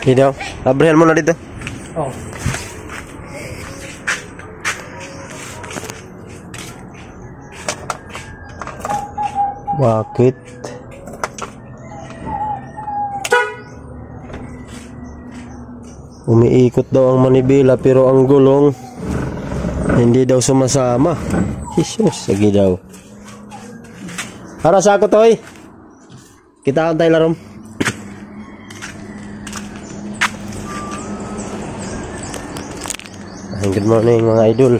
Hidaw, abrihan mo na dito. Oh. Bakit? Umiikot daw ang manibela pero ang gulong hindi daw sumasama. Jesus, sige daw. Para sa ako toy. Kita tayo larom. Good morning mga idol.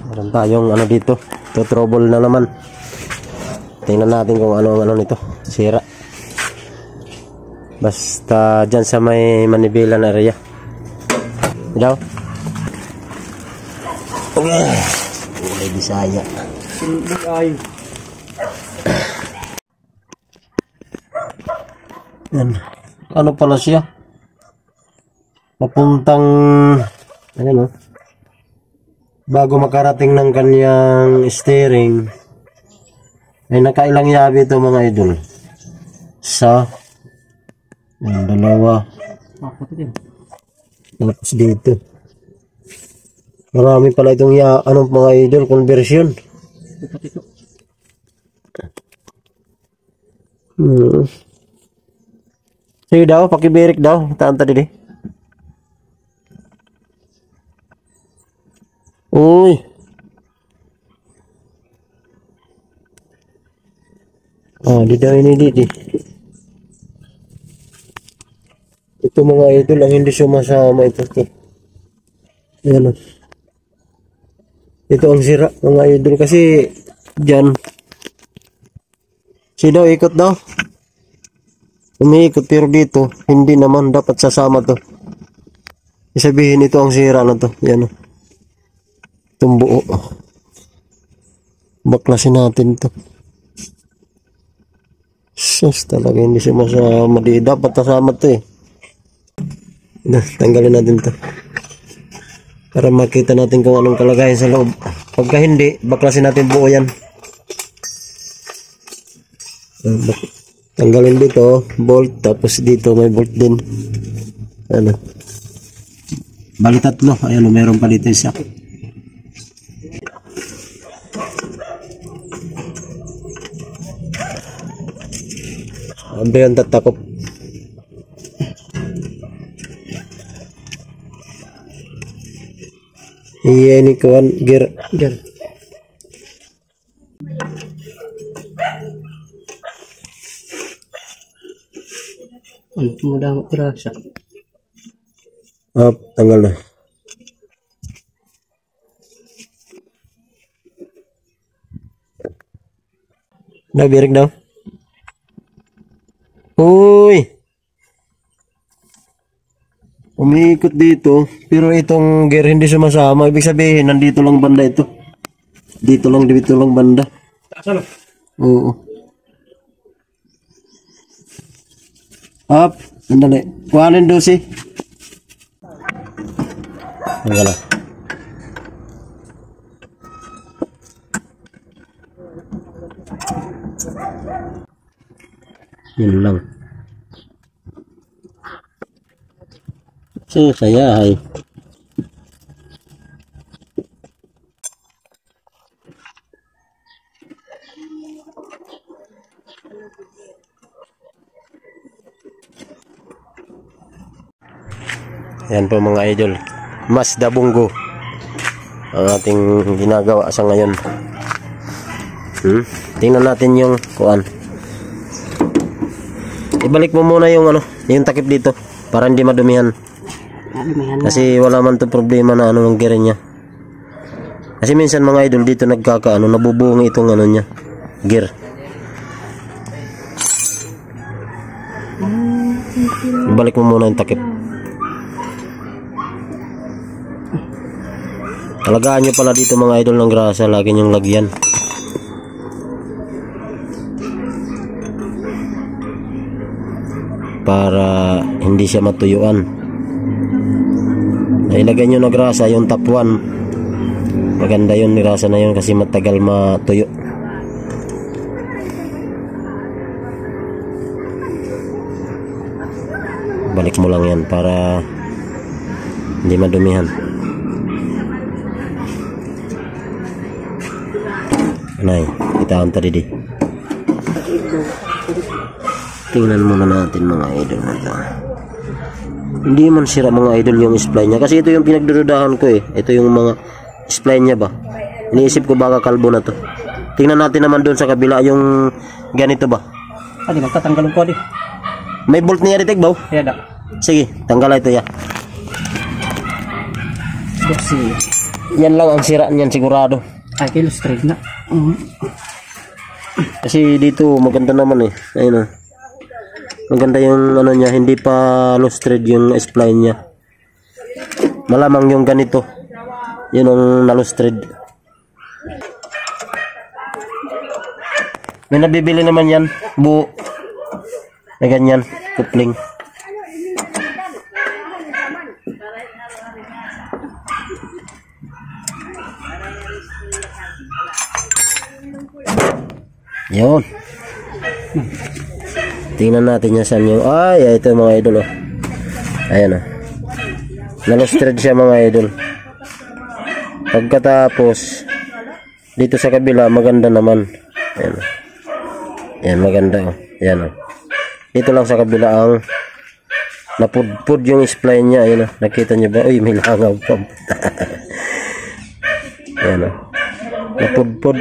Meron tayong ano dito. Ito trouble na naman. Tingnan natin kung ano nito. Sira. Basta dyan sa may manibela na area. Daw. Ulay Bisaya. Ay. Yan. Ano pala siya? Papuntang ayan o. Bago makarating ng kanyang steering ay nakailang yabi ito mga idol. Sa dalawa. Tapos dito. Marami pala itong mga idol conversion. Sige daw, pakibirik daw. Taan tadi deh. Uy. Ah, di daw ini di. Ito mga idol ang hindi sumasama ito. Ayan o. Ito ang sira mga idol kasi dyan. Daw ikot daw. Umiikot pero dito hindi naman dapat sasama to. Isabihin ito ang sira na to. Yan o. Itong buo. Baklasin natin to. Sus, talaga hindi sumasama. Di dapat kasama to eh. Tanggalin natin to. Para makita natin kung anong kalagayan sa loob. Pagka hindi, baklasin natin buo yan. Tanggalin dito, bolt. Tapos dito may bolt din. Ano. Bali tatlo. Ayan, meron pa dito isa. Ambil yang tatakop. Iya ini kawan gear. Mudah terasa. Up, tanggal dah. Nah, biarik dah. Uy! Umiikot dito, pero itong gear hindi sumasama. Ibig sabihin, nandito lang banda ito. Dito lang banda. Saan? Oo. Up, andali. Kuhanin dosi. Wala. Yun lang. So, saya ay. Yan po mga idol. Mazda Bungo. Ang ating ginagawa sa ngayon. Tingnan natin yung kuan. Ibalik mo muna yung yung takip dito para hindi madumihan. Kasi wala man to problema na ang gear niya. Kasi minsan mga idol dito nabubungi itong niya, gear. Ibalik mo muna yung takip. Talagaan nyo pala dito mga idol ng grasa, lagi nyong lagyan. Para hindi siya matuyuan. Ilagay nyo na grasa yung top 1. Maganda yun, grasa na yun kasi matagal matuyo. mo lang yan para hindi madumihan. Anay, itaan tadi di. Tingnan muna natin mga idol na ito. Hindi man sira mga idol yung spline niya. Kasi ito yung pinagdududahan ko eh. Ito yung mga spline niya ba. Iniisip ko baka kalbo na to. Tingnan natin naman doon sa kabila yung ganito ba. Adi, magtatanggalin ko adi. May bolt niya rin ba? Iya da. Sige, tanggal ito ya. Kasi, Yan lang ang sira niyan sigurado. ay kilo straight na. Kasi dito maganda naman eh. Ayun oh. Maganda yung ano niya, hindi pa loose thread yung spline niya. Malamang yung ganito. Yun ang na-loose thread. May nabibili naman yan, buo. Na ganyan, coupling. Yun. Tingnan natin niya saan yung... Ay, ito mga idol oh. Ayan oh. Na-loose thread siya mga idol. Pagkatapos dito sa kabila maganda naman. Ayan oh. Ayan, maganda oh. Ayan oh. Dito lang sa kabila ang napudpud yung spline niya. Ayan oh. Nakita niyo ba? Uy, may langaw pa. Ayan oh. Napudpud.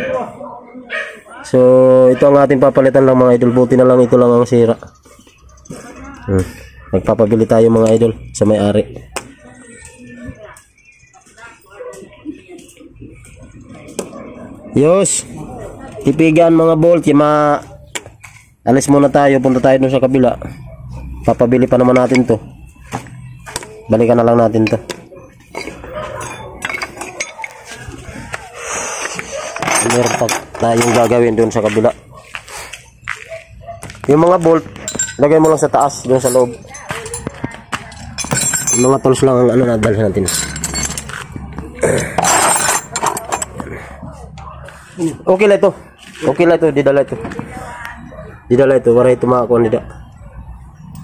So, ito ang ating papalitan lang mga idol. Buti na lang ito lang ang sira. Nagpapabili tayo mga idol sa may-ari. Yos. Tipigan mga bolt. Alis muna tayo. Punta tayo dun sa kabila. Papabili pa naman natin to. Balikan na lang natin to. Meron pa tayong gagawin doon sa kabila. Yung mga bolt lagay mo lang sa taas, doon sa loob. Yung mga tools lang ang ano nadalhin natin. Okay lang ito. Okay lang ito, didala ito. Didala ito, wala ito makakuha nila.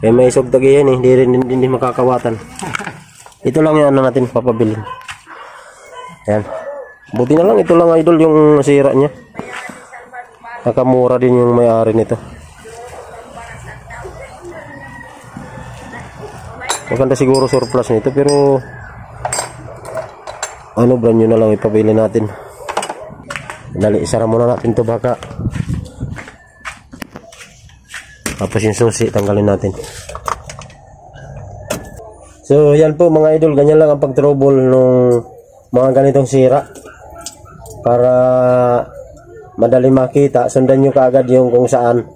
Kaya may isog tagiyan eh, hindi makakawatan. Ito lang yung ano natin papabilin. Ayan. Buti na lang ito lang idol yung sira niya. Nakamura din yung may-ari nito. Maganda siguro surplus nito pero ano brand new na lang ipabili natin. Dali, isara muna natin to baka. Tapos yung susi tanggalin natin. So yan po mga idol, ganyan lang ang pag-trouble nung mga ganitong sira. Para madali makita, sundan nyo kaagad yung kung saan.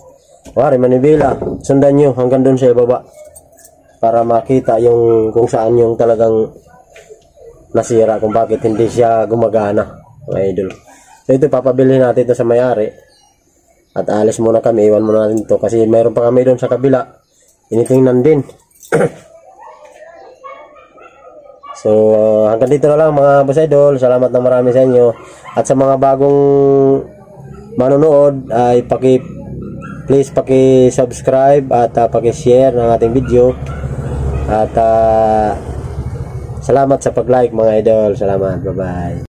Wari manibela, sundan nyo hanggang doon sa ibaba. Para makita yung kung saan yung talagang nasira, kung bakit hindi siya gumagana, mga idol. So ito, papabili natin ito sa may-ari. At alis muna kami, iwan muna natin ito. Kasi mayroon pa kami doon sa kabila. Initingnan din. So hanggang dito na lang mga boss idol. Salamat na marami sa inyo. At sa mga bagong manonood ay please paki-subscribe at paki-share ng ating video. At salamat sa pag-like mga idol. Salamat. Bye-bye.